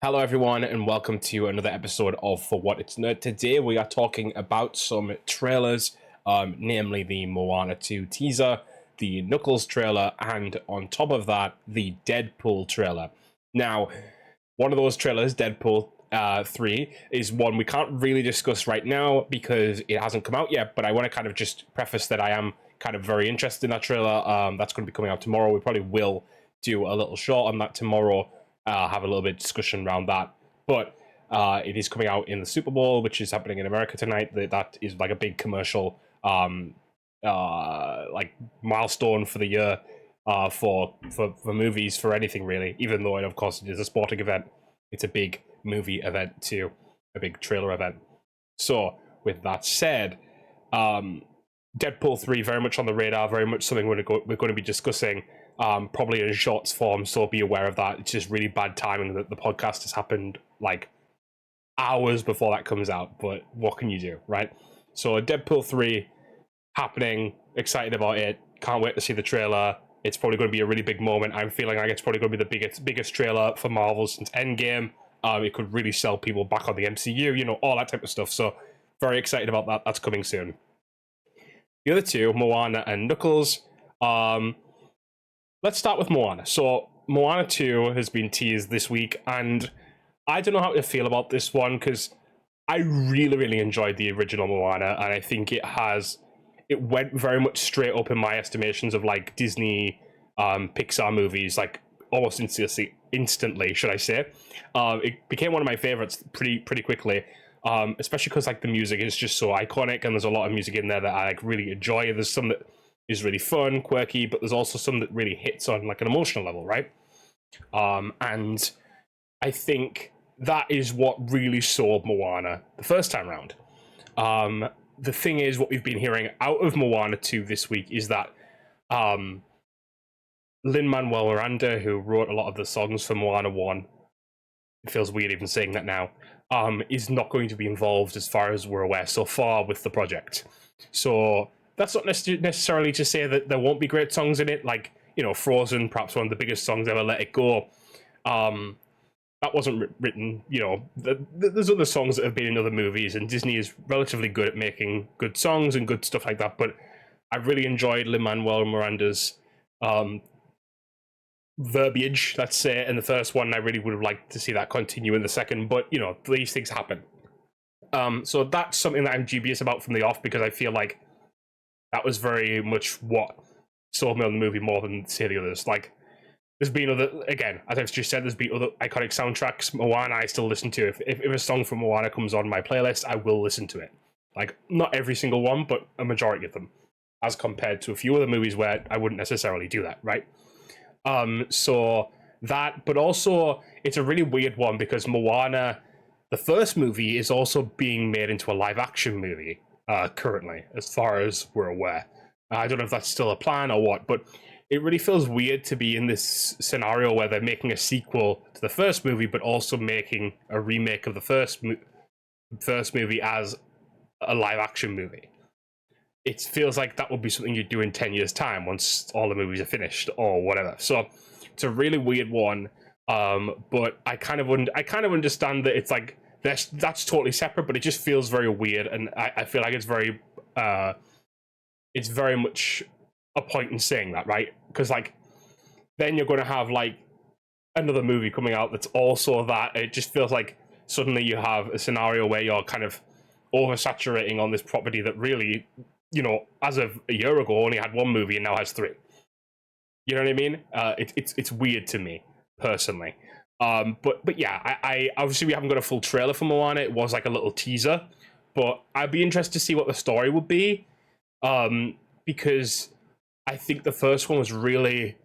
Hello, everyone, and welcome to another episode of For What It's Nerd. Today, we are talking about some trailers, namely the Moana 2 teaser, the Knuckles trailer, and on top of that, the Deadpool trailer. Now, one of those trailers, Deadpool 3, is one we can't really discuss right now because it hasn't come out yet, but I want to kind of just preface that I am kind of very interested in that trailer. That's going to be coming out tomorrow. We probably will do a little short on that tomorrow. Have a little bit of discussion around that, but it is coming out in the Super Bowl, which is happening in America tonight. That is like a big commercial like milestone for the year for movies, for anything really, even though of course it is a sporting event. It's a big movie event too, a big trailer event. So with that said, Deadpool 3 very much on the radar, very much something we're going to be discussing, probably in shorts form, so be aware of that. It's just really bad timing that the podcast has happened like hours before that comes out, but what can you do, right? So Deadpool 3 happening, excited about it, can't wait to see the trailer. It's probably going to be a really big moment. I'm feeling like it's probably going to be the biggest trailer for Marvel since Endgame. It could really sell people back on the MCU, you know, all that type of stuff. So very excited about that. That's coming soon. The other two, Moana and Knuckles. Let's start with Moana. So Moana 2 has been teased this week, and I don't know how to feel about this one because I really enjoyed the original Moana, and I think it went very much straight up in my estimations of like Disney Pixar movies, like almost instantly, should I say. It became one of my favorites pretty quickly, especially because like the music is just so iconic, and there's a lot of music in there that I like really enjoy. There's some that is really fun, quirky, but there's also some that really hits on like an emotional level, right? And I think that is what really sold Moana the first time around. The thing is, what we've been hearing out of Moana 2 this week is that Lin-Manuel Miranda, who wrote a lot of the songs for Moana 1, it feels weird even saying that now, is not going to be involved as far as we're aware so far with the project. So that's not necessarily to say that there won't be great songs in it, like, you know, Frozen, perhaps one of the biggest songs ever, Let It Go. That wasn't written, you know, there's other songs that have been in other movies, and Disney is relatively good at making good songs and good stuff like that, but I really enjoyed Lin-Manuel Miranda's verbiage, let's say, in the first one. I really would have liked to see that continue in the second, but, you know, these things happen. So that's something that I'm dubious about from the off, because I feel like that was very much what sold me on the movie more than, say, the others. Like, there's been other, again, as I've just said, there's been other iconic soundtracks. Moana, I still listen to. If a song from Moana comes on my playlist, I will listen to it. Like, not every single one, but a majority of them, as compared to a few other movies where I wouldn't necessarily do that, right? So that, but also, it's a really weird one because Moana, the first movie, is also being made into a live-action movie currently, as far as we're aware. I don't know if that's still a plan or what, but it really feels weird to be in this scenario where they're making a sequel to the first movie, but also making a remake of the first movie as a live-action movie. It feels like that would be something you'd do in 10 years' time once all the movies are finished or whatever. So it's a really weird one, but I kind of understand that it's like that's totally separate, but it just feels very weird, and I feel like it's very much a point in saying that, right? Because like then you're going to have like another movie coming out that's also that. It just feels like suddenly you have a scenario where you're kind of oversaturating on this property that really, you know, as of a year ago only had one movie and now has three. You know what I mean? It's weird to me personally. But yeah, I obviously we haven't got a full trailer for Moana. It was like a little teaser, but I'd be interested to see what the story would be, because I think the first one was really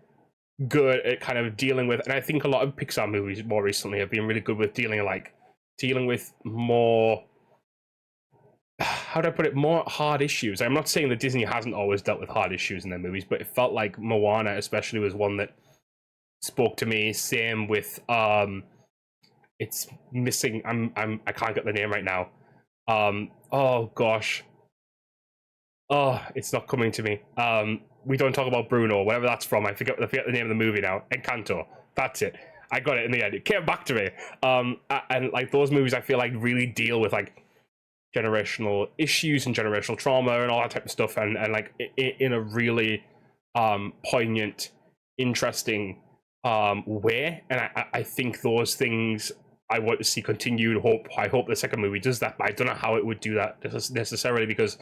good at kind of dealing with, and I think a lot of Pixar movies more recently have been really good with dealing with more, how do I put it, more hard issues. I'm not saying that Disney hasn't always dealt with hard issues in their movies, but it felt like Moana especially was one that spoke to me. Same with it's missing, I can't get the name right now. Oh gosh. Oh, it's not coming to me. We Don't Talk About Bruno, whatever that's from. I forget the name of the movie now. Encanto. That's it. I got it in the end. It came back to me. And like those movies, I feel like really deal with like generational issues and generational trauma and all that type of stuff, and like in a really poignant, interesting way. And I think those things I want to see continued. I hope the second movie does that, but I don't know how it would do that necessarily, because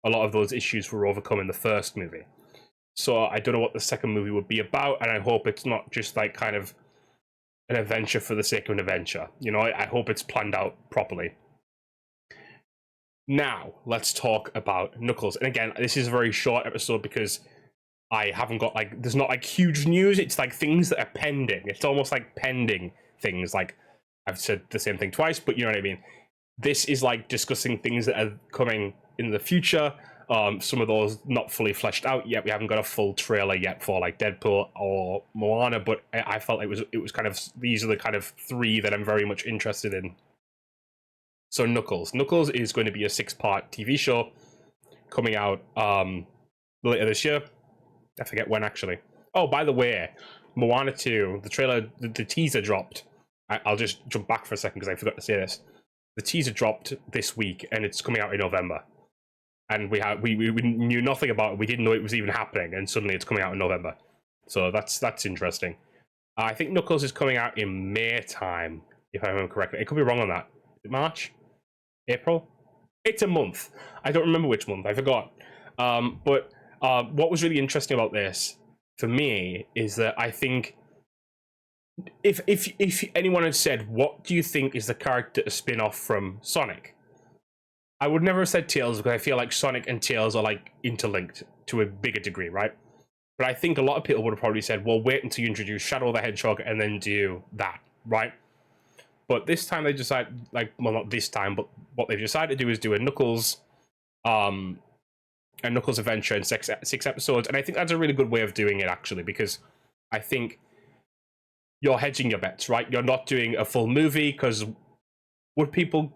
a lot of those issues were overcome in the first movie. So I don't know what the second movie would be about, and I hope it's not just like kind of an adventure for the sake of an adventure. You know, I hope it's planned out properly. Now, let's talk about Knuckles. And again, this is a very short episode because I haven't got like, there's not like huge news. It's like things that are pending. It's almost like pending things. Like I've said the same thing twice, but you know what I mean? This is like discussing things that are coming in the future. Some of those not fully fleshed out yet. We haven't got a full trailer yet for like Deadpool or Moana, but I felt it was kind of, these are the kind of three that I'm very much interested in. So Knuckles is going to be a 6-part TV show coming out later this year. I forget when actually. Oh, by the way, Moana 2, the trailer, the teaser dropped. I'll just jump back for a second because I forgot to say this. The teaser dropped this week and it's coming out in November. And we knew nothing about it. We didn't know it was even happening, and suddenly it's coming out in November. So that's interesting. I think Knuckles is coming out in May time, if I remember correctly. It could be wrong on that. Is it March? April? It's a month. I don't remember which month. I forgot. But what was really interesting about this for me is that I think if anyone had said, what do you think is the character to spin off from Sonic? I would never have said Tails, because I feel like Sonic and Tails are like interlinked to a bigger degree, right? But I think a lot of people would have probably said, well, wait until you introduce Shadow the Hedgehog and then do that, right? But this time they decided, like, well, not this time, but what they've decided to do is do a Knuckles adventure in six episodes. And I think that's a really good way of doing it, actually, because I think you're hedging your bets, right? You're not doing a full movie, because would people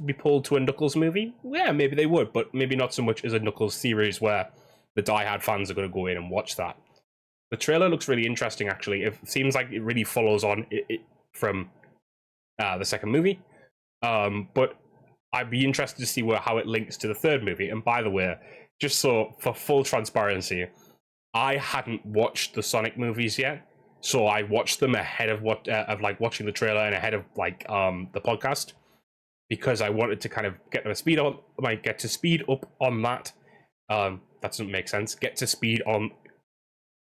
be pulled to a Knuckles movie? Yeah, maybe they would, but maybe not so much as a Knuckles series where the die-hard fans are going to go in and watch that. The trailer looks really interesting, actually. It seems like it really follows on from the second movie. But I'd be interested to see how it links to the third movie. And by the way, just so for full transparency, I hadn't watched the Sonic movies yet. So I watched them ahead of watching the trailer and ahead of the podcast, because I wanted to kind of get to speed up on that. That doesn't make sense. Get to speed on.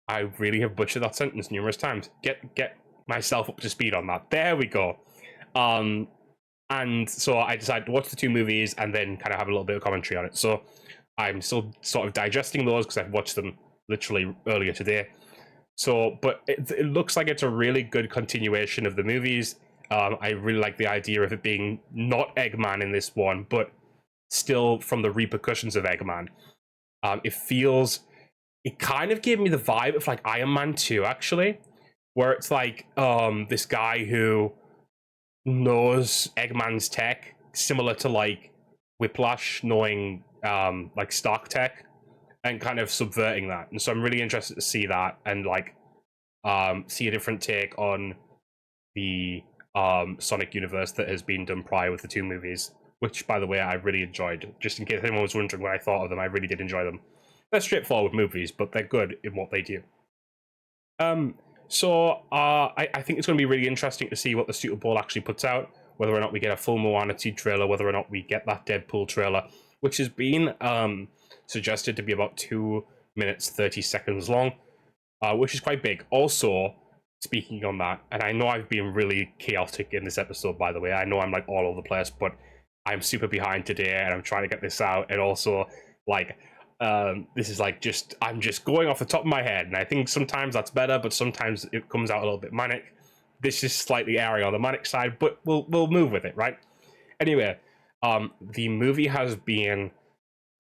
I really have butchered that sentence numerous times. Get myself up to speed on that. There we go. And so I decided to watch the two movies and then kind of have a little bit of commentary on it. So I'm still sort of digesting those because I've watched them literally earlier today. So, but it looks like it's a really good continuation of the movies. I really like the idea of it being not Eggman in this one, but still from the repercussions of Eggman. It kind of gave me the vibe of like Iron Man 2, actually, where it's like this guy who knows Eggman's tech, similar to like Whiplash knowing like Stark tech, and kind of subverting that. And so I'm really interested to see that and like see a different take on the Sonic universe that has been done prior with the two movies, which, by the way, I really enjoyed. Just in case anyone was wondering what I thought of them, I really did enjoy them. They're straightforward movies, but they're good in what they do. So I think it's going to be really interesting to see what the Super Bowl actually puts out, whether or not we get a full Moana 2 trailer, whether or not we get that Deadpool trailer, which has been suggested to be about 2 minutes 30 seconds long, which is quite big. Also, speaking on that, and I know I've been really chaotic in this episode, by the way. I know I'm like all over the place, but I'm super behind today and I'm trying to get this out. And also, like, this is like I'm just going off the top of my head, and I think sometimes that's better, but sometimes it comes out a little bit manic. This is slightly airy on the manic side, but we'll move with it, right? Anyway, the movie has been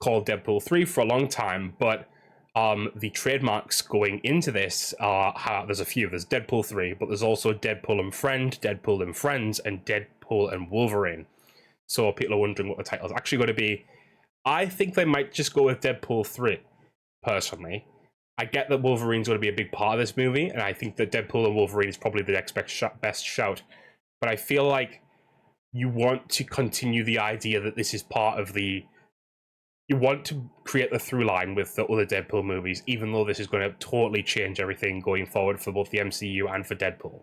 called Deadpool 3 for a long time, but the trademarks going into this are, there's a few. There's Deadpool 3, but there's also Deadpool and Friend, Deadpool and Friends, and Deadpool and Wolverine. So people are wondering what the title is actually going to be. I think they might just go with Deadpool 3, personally. I get that Wolverine's going to be a big part of this movie, and I think that Deadpool and Wolverine is probably the next best shout. But I feel like you want to continue the idea that this is part of the. You want to create the through line with the other Deadpool movies, even though this is going to totally change everything going forward for both the MCU and for Deadpool.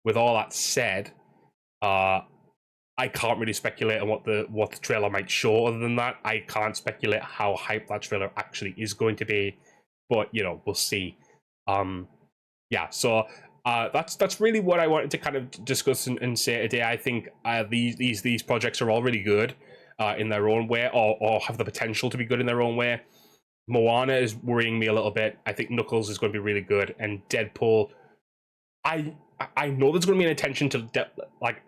With all that said, I can't really speculate on what the trailer might show. Other than that, I can't speculate how hyped that trailer actually is going to be. But we'll see. Yeah. So that's really what I wanted to kind of discuss and say today. I think these projects are all really good in their own way, or have the potential to be good in their own way. Moana is worrying me a little bit. I think Knuckles is going to be really good, and Deadpool. I know there's going to be an attention to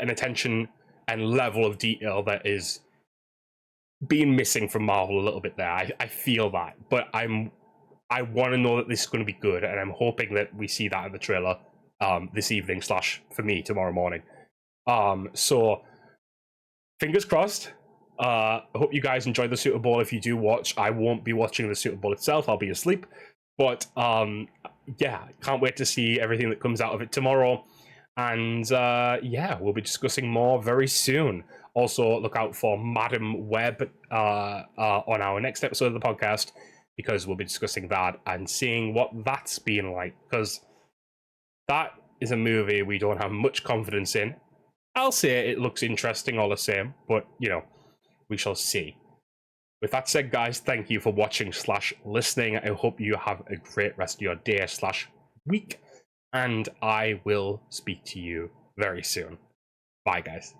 an attention and level of detail that is being missing from Marvel a little bit there. I feel that, but I want to know that this is going to be good, and I'm hoping that we see that in the trailer this evening / for me tomorrow morning. So fingers crossed. I hope you guys enjoyed the Super Bowl. If you do watch, I won't be watching the Super Bowl itself. I'll be asleep. But yeah, can't wait to see everything that comes out of it tomorrow. And yeah, we'll be discussing more very soon. Also, look out for Madam Web on our next episode of the podcast, because we'll be discussing that and seeing what that's been like. Because that is a movie we don't have much confidence in. I'll say it looks interesting all the same, but we shall see. With that said, guys, thank you for watching / listening. I hope you have a great rest of your day / week, and I will speak to you very soon. Bye, guys.